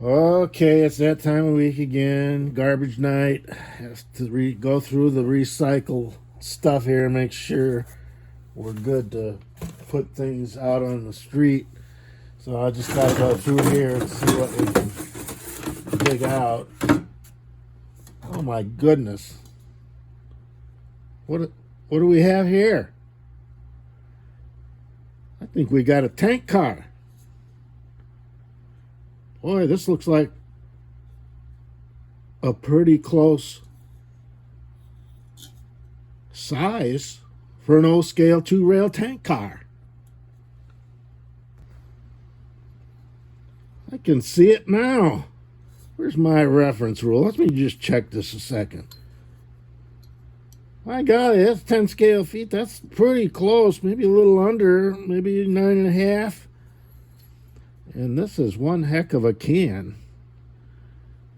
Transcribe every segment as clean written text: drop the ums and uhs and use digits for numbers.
Okay, it's that time of week again. Garbage night. Has to go through the recycle stuff here and make sure we're good to put things out on the street. So I just got to go through here and see what we can dig out. Oh my goodness! What do we have here? I think we got a tank car. Boy, this looks like a pretty close size for an old scale 2-rail tank car. I can see it now. Where's my reference rule? Let me just check this a second. My God, that's 10 scale feet. That's pretty close. Maybe a little under, maybe 9.5. And this is one heck of a can.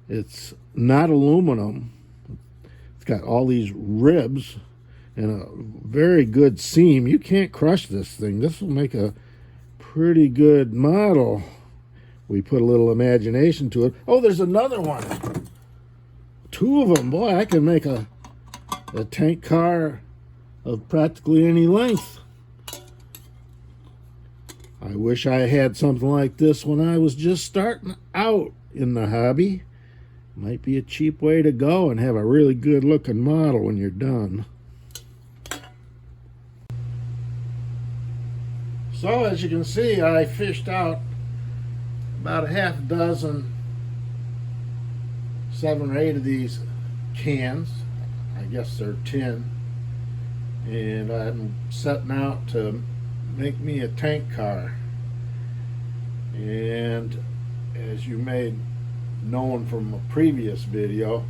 It's not aluminum. It's got all these ribs and a very good seam. You can't crush this thing. This will make a pretty good model. We put a little imagination to it. Oh, there's another one. 2 of them. Boy, I can make a tank car of practically any length. I wish I had something like this when I was just starting out in the hobby. Might be a cheap way to go and have a really good looking model when you're done. So as you can see, I fished out about a half dozen, 7 or 8 of these cans. I guess they're tin. And I'm setting out to make me a tank car. And as you may known from a previous video,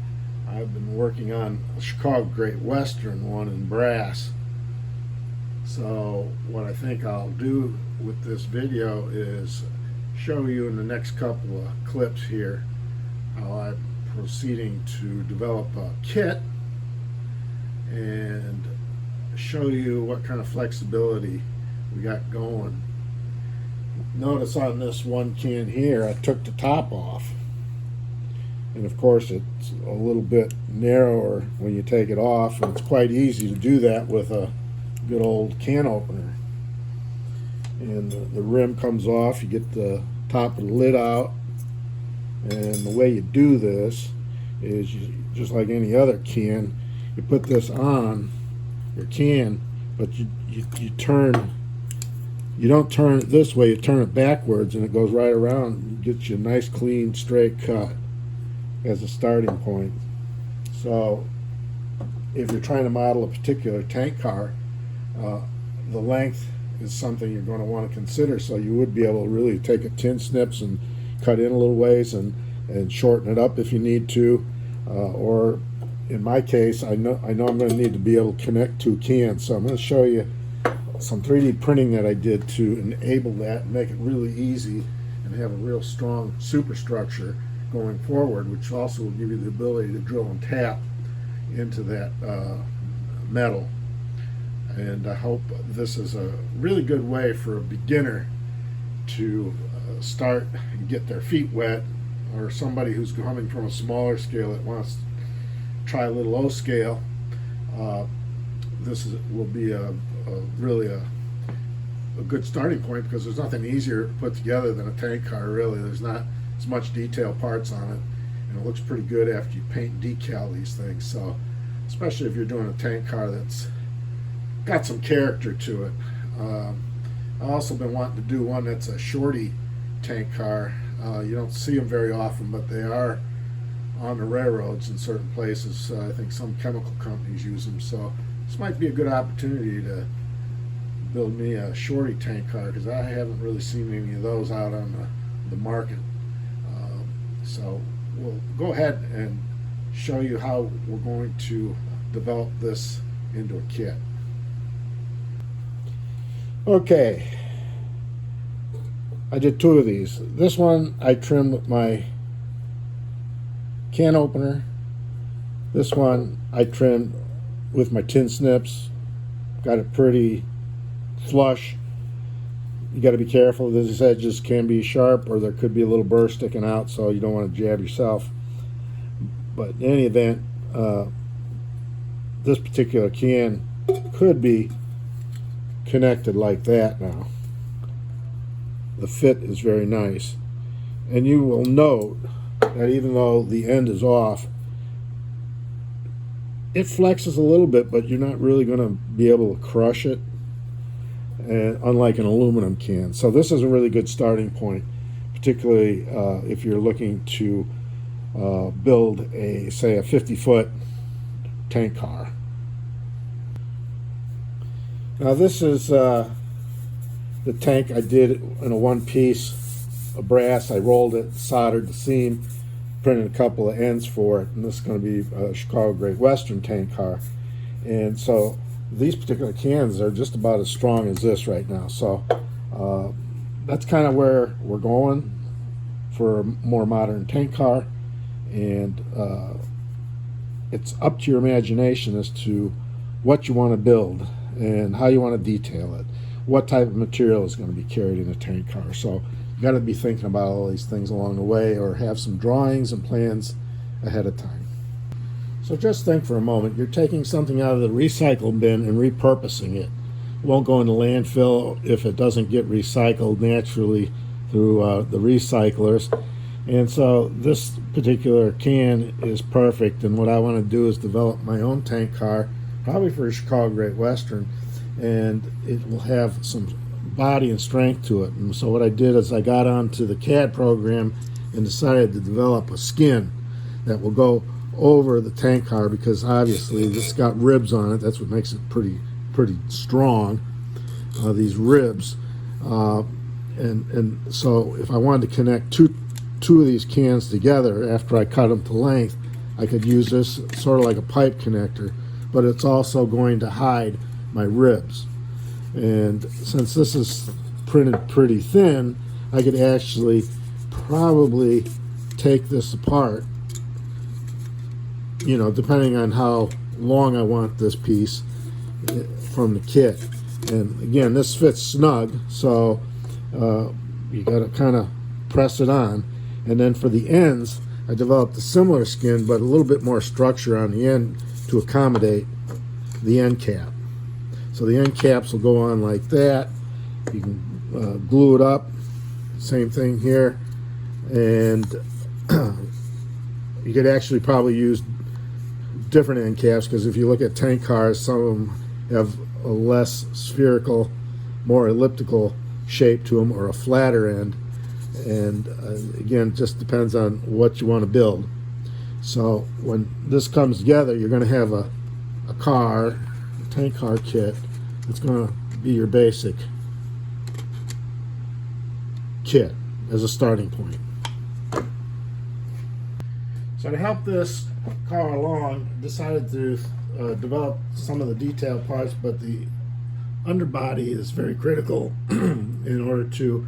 I've been working on a Chicago Great Western one in brass. So what I think I'll do with this video is show you in the next couple of clips here how I'm proceeding to develop a kit and show you what kind of flexibility we got going. Notice on this one can here I took the top off, and of course it's a little bit narrower when you take it off, and it's quite easy to do that with a good old can opener. And the rim comes off, you get the top of the lid out, and the way you do this is just like any other can, you put this on your can, but you turn. You don't turn it this way, you turn it backwards and it goes right around and gets you a nice clean straight cut as a starting point. So if you're trying to model a particular tank car, the length is something you're going to want to consider. So you would be able to really take a tin snips and cut in a little ways and shorten it up if you need to. Or in my case, I know I'm going to need to be able to connect 2 cans. So I'm going to show you some 3D printing that I did to enable that and make it really easy and have a real strong superstructure going forward, which also will give you the ability to drill and tap into that metal. And I hope this is a really good way for a beginner to start and get their feet wet, or somebody who's coming from a smaller scale that wants to try a little low scale. This will be really a good starting point, because there's nothing easier to put together than a tank car, really. There's not as much detail parts on it, and it looks pretty good after you paint and decal these things. So especially if you're doing a tank car that's got some character to it. I've also been wanting to do one that's a shorty tank car. You don't see them very often, but they are on the railroads in certain places. I think some chemical companies use them. So this might be a good opportunity to build me a shorty tank car, because I haven't really seen any of those out on the market. So we'll go ahead and show you how we're going to develop this into a kit. Okay, I did 2 of these. This one I trimmed with my can opener. This one I trimmed with my tin snips. Got it pretty flush. You got to be careful. These edges can be sharp, or there could be a little burr sticking out, so you don't want to jab yourself. But in any event, this particular can could be connected like that now. The fit is very nice. And you will note that even though the end is off, it flexes a little bit, but you're not really going to be able to crush it, unlike an aluminum can. So this is a really good starting point, particularly if you're looking to build say a 50-foot tank car. Now this is the tank I did in a one-piece of brass. I rolled it, soldered the seam, printed a couple of ends for it, and this is going to be a Chicago Great Western tank car. And so these particular cans are just about as strong as this right now. So that's kind of where we're going for a more modern tank car. And it's up to your imagination as to what you want to build and how you want to detail it, what type of material is going to be carried in a tank car. So you got to be thinking about all these things along the way, or have some drawings and plans ahead of time. So just think for a moment. You're taking something out of the recycle bin and repurposing it. It won't go in the landfill if it doesn't get recycled naturally through the recyclers. And so this particular can is perfect, and what I want to do is develop my own tank car, probably for a Chicago Great Western, and it will have some body and strength to it. And so what I did is I got onto the CAD program and decided to develop a skin that will go over the tank car, because obviously it's got ribs on it. That's what makes it pretty strong, these ribs. And so if I wanted to connect two of these cans together after I cut them to length, I could use this sort of like a pipe connector, but it's also going to hide my ribs. And since this is printed pretty thin, I could actually probably take this apart, you know, depending on how long I want this piece from the kit. And again, this fits snug, so you got to kind of press it on. And then for the ends, I developed a similar skin, but a little bit more structure on the end to accommodate the end cap. So the end caps will go on like that. You can glue it up. Same thing here. And you could actually probably use different end caps, because if you look at tank cars, some of them have a less spherical, more elliptical shape to them, or a flatter end. And again, it just depends on what you want to build. So when this comes together, you're going to have a tank car kit. It's going to be your basic kit as a starting point. So to help this car along, I decided to develop some of the detail parts, but the underbody is very critical in order to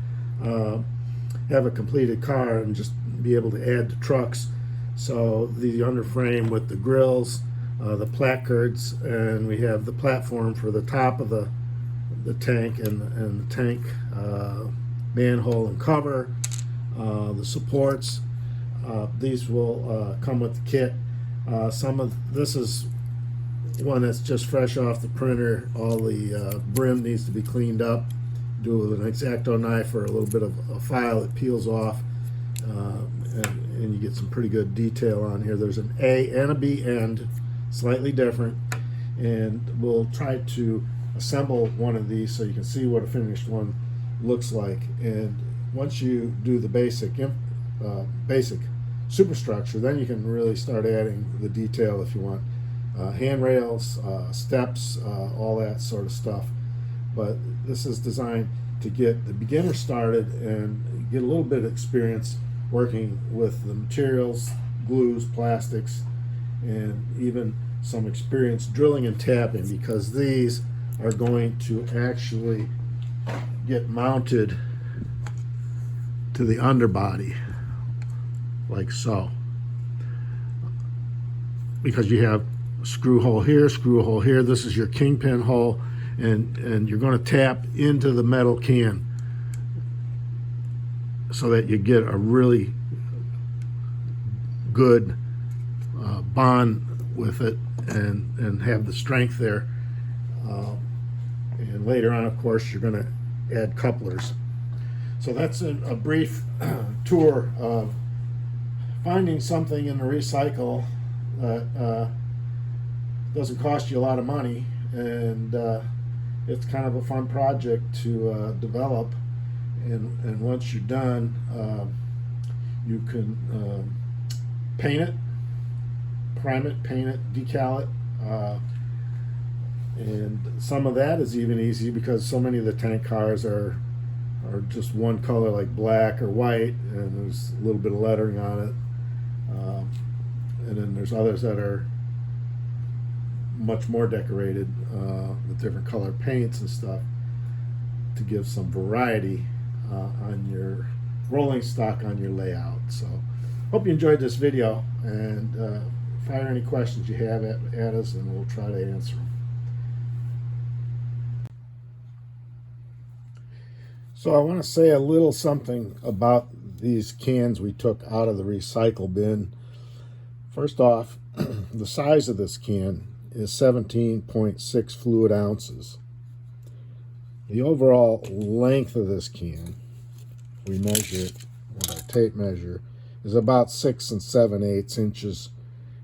have a completed car and just be able to add the trucks. So the underframe with the grills, the placards, and we have the platform for the top of the tank and the tank manhole and cover, the supports. These will come with the kit. Some of this is one that's just fresh off the printer. All the brim needs to be cleaned up. Do it with an X-Acto knife or a little bit of a file that peels off, and you get some pretty good detail on here. There's an A and a B end, slightly different, and we'll try to assemble one of these so you can see what a finished one looks like. And once you do the basic superstructure, then you can really start adding the detail if you want. Handrails, steps, all that sort of stuff. But this is designed to get the beginner started and get a little bit of experience working with the materials, glues, plastics, and even some experience drilling and tapping, because these are going to actually get mounted to the underbody like so, because you have a screw hole here, screw hole here. This is your kingpin hole, and you're going to tap into the metal can so that you get a really good bond with it and have the strength there. And later on, of course, you're going to add couplers. So that's a brief tour of finding something in the recycle that doesn't cost you a lot of money, and it's kind of a fun project to develop. And once you're done, you can paint it, prime it, paint it, decal it. And some of that is even easy because so many of the tank cars are just one color, like black or white, and there's a little bit of lettering on it. And then there's others that are much more decorated with different color paints and stuff to give some variety on your rolling stock, on your layout. So hope you enjoyed this video, and fire any questions you have at us and we'll try to answer them. So I want to say a little something about these cans we took out of the recycle bin. First off, the size of this can is 17.6 fluid ounces. The overall length of this can, if we measure it with our tape measure, is about 6 7/8 inches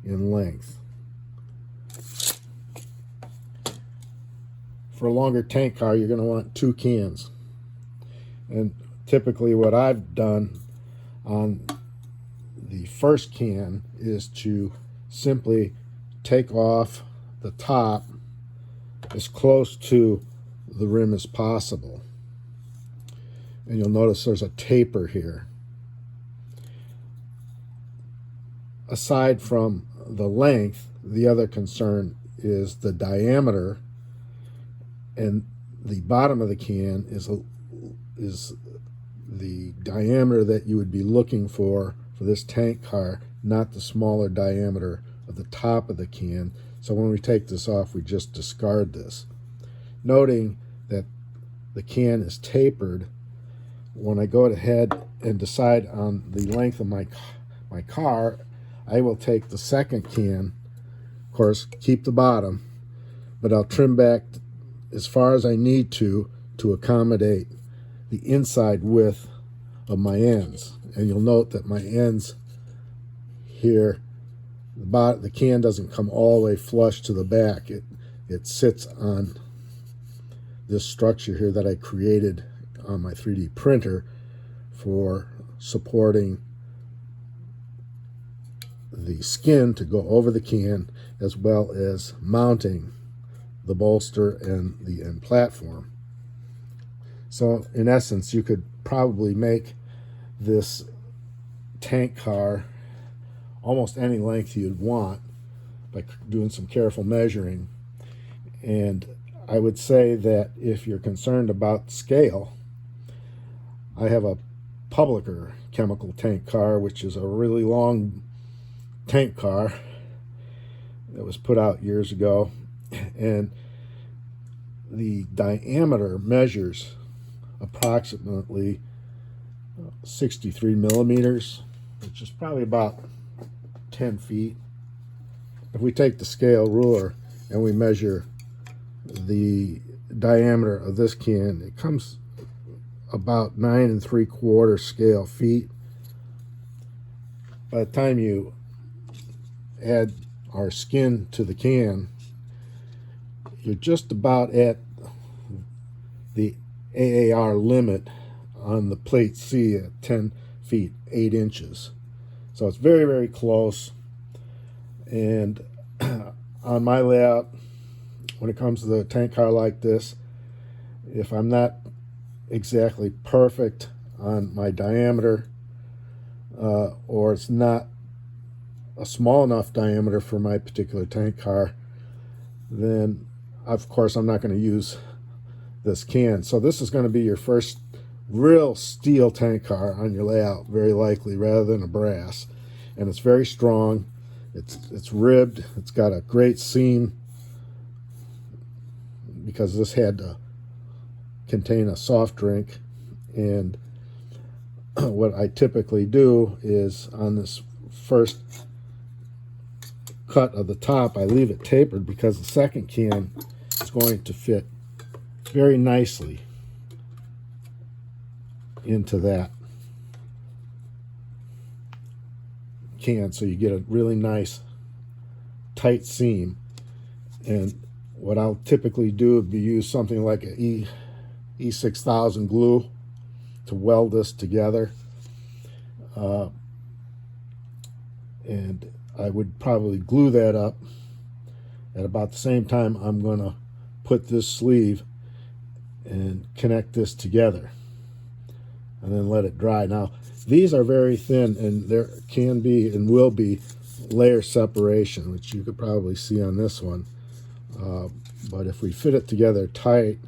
in length. For a longer tank car, you're going to want 2 cans. And typically what I've done on the first can is to simply take off the top as close to the rim as possible. And you'll notice there's a taper here. Aside from the length, the other concern is the diameter, and the bottom of the can is the diameter that you would be looking for this tank car, not the smaller diameter of the top of the can. So when we take this off, we just discard this. Noting that the can is tapered, when I go ahead and decide on the length of my car, I will take the second can, of course, keep the bottom, but I'll trim back as far as I need to accommodate the inside width of my ends. And you'll note that my ends here, the can doesn't come all the way flush to the back. It sits on this structure here that I created on my 3D printer for supporting the skin to go over the can, as well as mounting the bolster and the end platform. So in essence, you could probably make this tank car almost any length you'd want by doing some careful measuring. And I would say that if you're concerned about scale, I have a Publicker chemical tank car, which is a really long tank car that was put out years ago, and the diameter measures approximately 63 millimeters, which is probably about 10 feet. If we take the scale ruler and we measure the diameter of this can, it comes about 9 3/4 scale feet. By the time you add our skin to the can, you're just about at the AAR limit on the plate C at 10 feet 8 inches. So it's very, very close. And on my layout, when it comes to the tank car like this, if I'm not exactly perfect on my diameter, or it's not a small enough diameter for my particular tank car, then of course I'm not going to use this can. So this is going to be your first real steel tank car on your layout, very likely, rather than a brass. And it's very strong. It's ribbed. It's got a great seam because this had to contain a soft drink, and what I typically do is on this first cut of the top, I leave it tapered because the second can is going to fit very nicely into that can, so you get a really nice tight seam. And what I'll typically do would be use something like a E6000 glue to weld this together, and I would probably glue that up at about the same time I'm going to put this sleeve and connect this together, and then let it dry. Now these are very thin, and there can be and will be layer separation, which you could probably see on this one, but if we fit it together tight,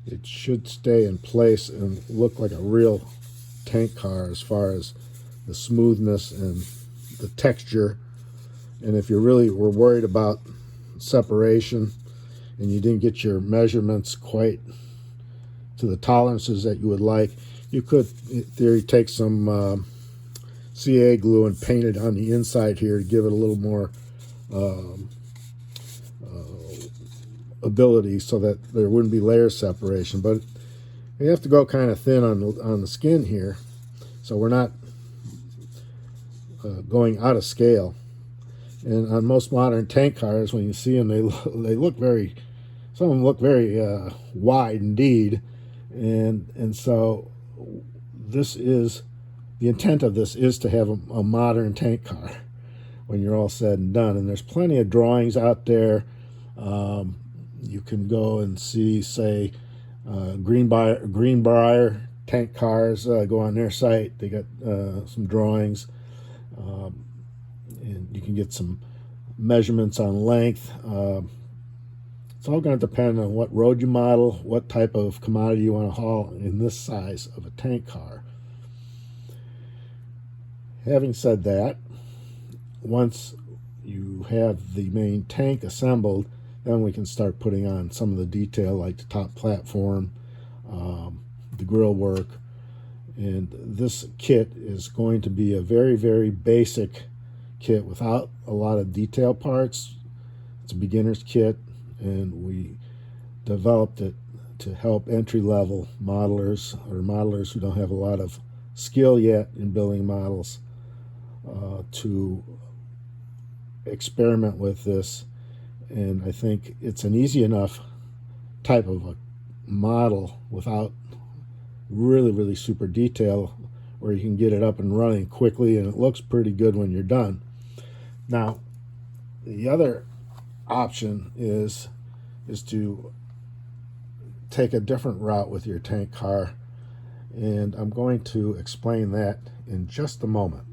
it should stay in place and look like a real tank car as far as the smoothness and the texture. And if you really were worried about separation and you didn't get your measurements quite to the tolerances that you would like, you could, in theory, take some CA glue and paint it on the inside here to give it a little more ability so that there wouldn't be layer separation. But you have to go kind of thin on the skin here, so we're not going out of scale. And on most modern tank cars, when you see them, they look very, some of them look very wide indeed, and so this is, the intent of this is to have a modern tank car when you're all said and done. And there's plenty of drawings out there. You can go and see, say, Greenbrier tank cars, go on their site. They got some drawings, and you can get some measurements on length. It's all going to depend on what road you model, what type of commodity you want to haul in this size of a tank car. Having said that, once you have the main tank assembled, then we can start putting on some of the detail, like the top platform, the grill work. And this kit is going to be a very, very basic kit without a lot of detail parts. It's a beginner's kit, and we developed it to help entry-level modelers or modelers who don't have a lot of skill yet in building models to experiment with this. And I think it's an easy enough type of a model without really, really super detail, where you can get it up and running quickly, and it looks pretty good when you're done. Now, the other option is to take a different route with your tank car, and I'm going to explain that in just a moment.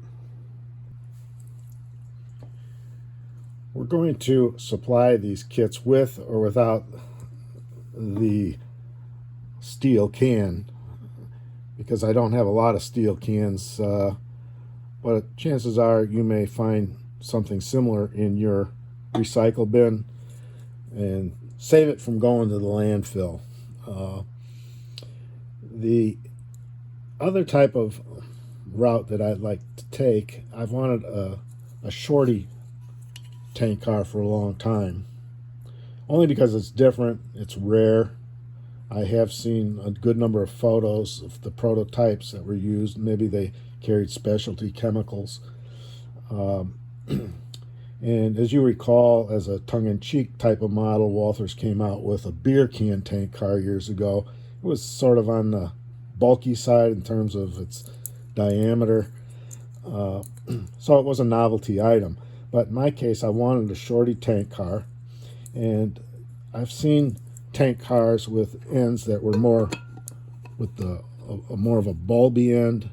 We're going to supply these kits with or without the steel can, because I don't have a lot of steel cans, but chances are you may find something similar in your recycle bin and save it from going to the landfill. The other type of route that I'd like to take, I've wanted a shorty tank car for a long time, only because it's different, it's rare. I have seen a good number of photos of the prototypes that were used. Maybe they carried specialty chemicals. And as you recall, as a tongue-in-cheek type of model, Walthers came out with a beer can tank car years ago. It was sort of on the bulky side in terms of its diameter, so it was a novelty item. But in my case, I wanted a shorty tank car, and I've seen tank cars with ends that were more with more of a bulby end,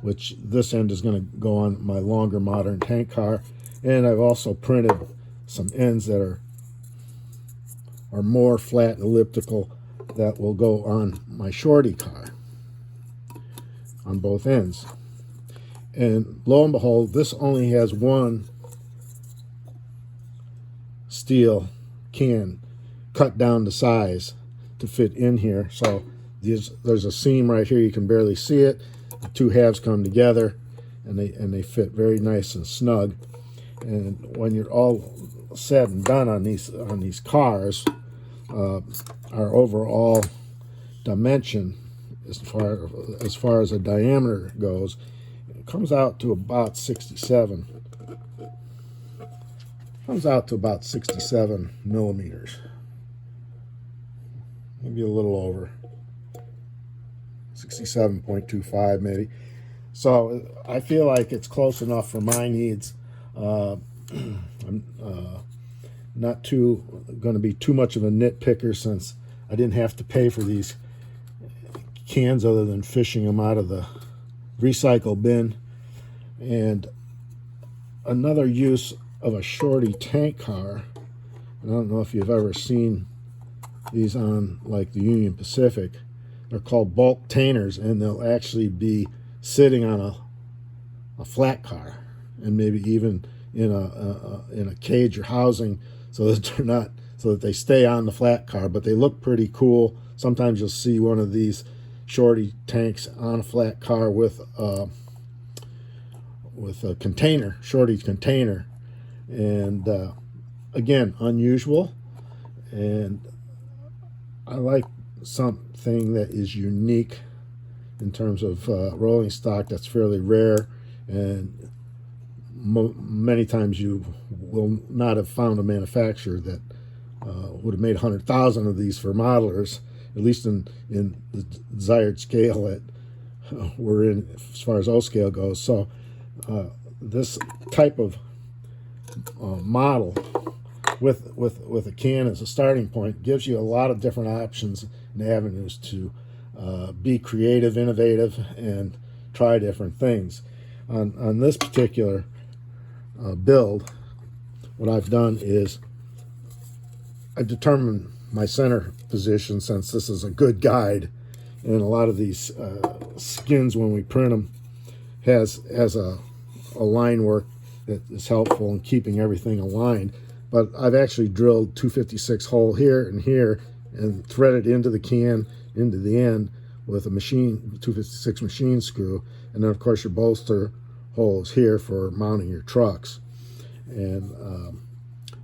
which this end is going to go on my longer modern tank car. And I've also printed some ends that are more flat and elliptical that will go on my shorty car on both ends. And lo and behold, this only has one steel can cut down to size to fit in here. So there's a seam right here, you can barely see it. the two halves come together, and they fit very nice and snug. And when you're all said and done on these cars, our overall dimension, as far as the diameter goes, it comes out to about 67. Comes out to about 67 millimeters, maybe a little over 67.25 maybe. So I feel like it's close enough for my needs. I'm not going to be too much of a nitpicker, since I didn't have to pay for these cans other than fishing them out of the recycle bin. And another use of a shorty tank car, and I don't know if you've ever seen these on like the Union Pacific, they're called bulk tainers, and they'll actually be sitting on a flat car, and maybe even in a cage or housing, so that they stay on the flat car, but they look pretty cool. Sometimes you'll see one of these shorty tanks on a flat car with a container, shorty container, and again, unusual. And I like something that is unique in terms of rolling stock that's fairly rare, and many times you will not have found a manufacturer that would have made 100,000 of these for modelers, at least in the desired scale that we're in as far as O scale goes. So this type of model with a can as a starting point gives you a lot of different options and avenues to be creative, innovative, and try different things. On this particular build, what I've done is I've determined my center position, since this is a good guide, and a lot of these skins, when we print them, has a line work that is helpful in keeping everything aligned. But I've actually drilled 256 hole here and threaded into the can, into the end, with a 256 machine screw, and then of course your bolster holes here for mounting your trucks. And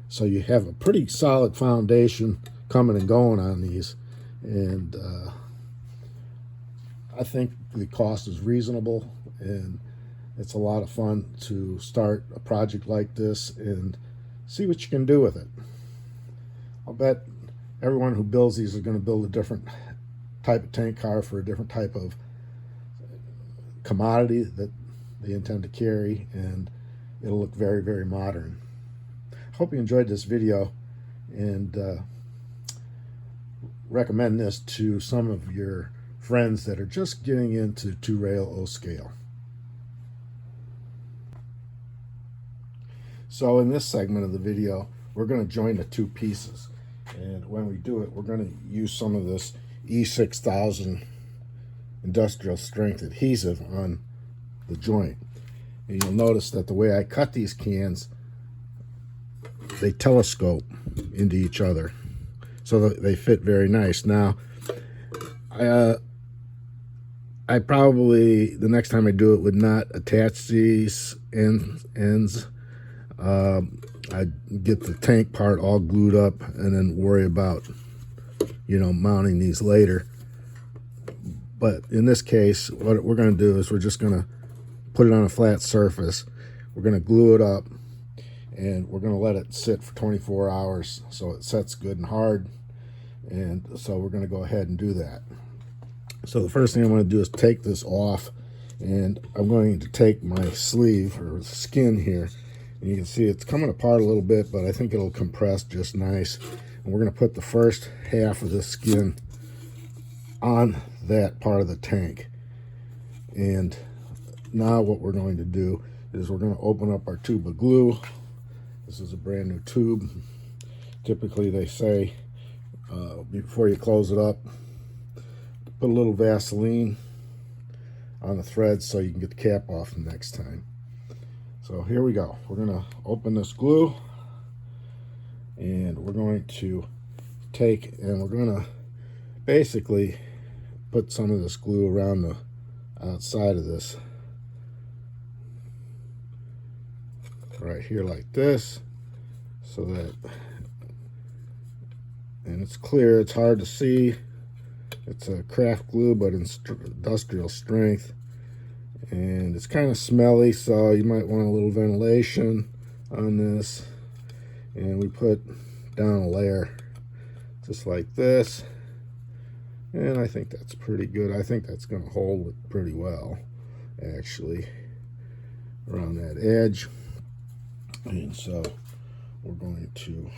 so you have a pretty solid foundation coming and going on these, and I think the cost is reasonable, and it's a lot of fun to start a project like this and see what you can do with it. I'll bet everyone who builds these is going to build a different type of tank car for a different type of commodity that they intend to carry, and it'll look very, very modern. Hope you enjoyed this video, and recommend this to some of your friends that are just getting into 2-rail O-scale. So in this segment of the video, we're going to join the two pieces, and when we do it, we're going to use some of this E6000 industrial strength adhesive on the joint. And you'll notice that the way I cut these cans, they telescope into each other, so that they fit very nice. Now, I probably, the next time I do it, would not attach these ends. I'd get the tank part all glued up and then worry about, mounting these later. But in this case, what we're going to do is we're just going to put it on a flat surface. We're going to glue it up, and we're going to let it sit for 24 hours so it sets good and hard. And so we're going to go ahead and do that. So the first thing I'm going to do is take this off, and I'm going to take my sleeve or skin here, and you can see it's coming apart a little bit, but I think it'll compress just nice. And we're going to put the first half of the skin on that part of the tank. And now what we're going to do is we're going to open up our tube of glue. This is a brand new tube. Typically they say before you close it up, put a little Vaseline on the threads so you can get the cap off the next time. So here we go. We're going to open this glue, and we're going to take, and we're going to basically put some of this glue around the outside of this right here like this, so that, and it's clear, it's hard to see. It's a craft glue, but industrial strength, and it's kind of smelly, so you might want a little ventilation on this. And we put down a layer just like this, and I think that's pretty good. I think that's going to hold it pretty well, actually, around that edge. And so we're going to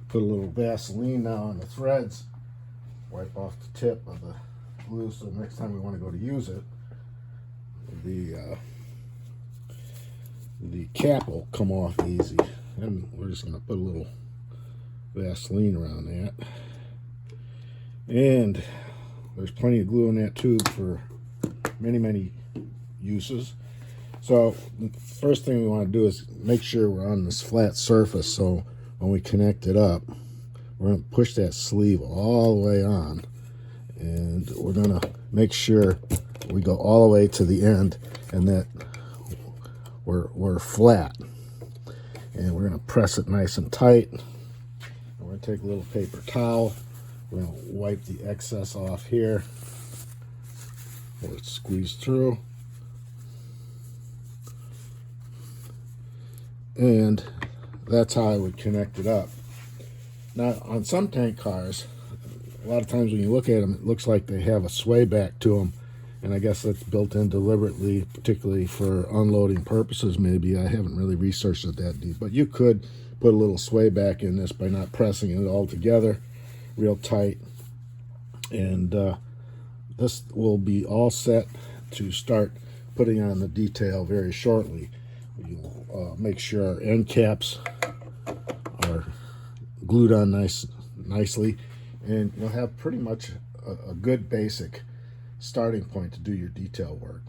put a little Vaseline now on the threads, wipe off the tip of the glue, so the next time we want to go to use it, the cap will come off easy. And we're just going to put a little Vaseline around that. And there's plenty of glue in that tube for many uses. So the first thing we want to do is make sure we're on this flat surface, so when we connect it up, we're going to push that sleeve all the way on, and we're going to make sure we go all the way to the end and that we're flat. And we're going to press it nice and tight. And we're going to take a little paper towel. We're going to wipe the excess off here. Let it squeeze through. And that's how I would connect it up. Now, on some tank cars, a lot of times when you look at them, it looks like they have a sway back to them. And I guess that's built in deliberately, particularly for unloading purposes, maybe. I haven't really researched it that deep. But you could put a little sway back in this by not pressing it all together real tight. And this will be all set to start putting on the detail very shortly. We'll make sure our end caps are glued on nicely. And you'll have pretty much a good basic starting point to do your detail work.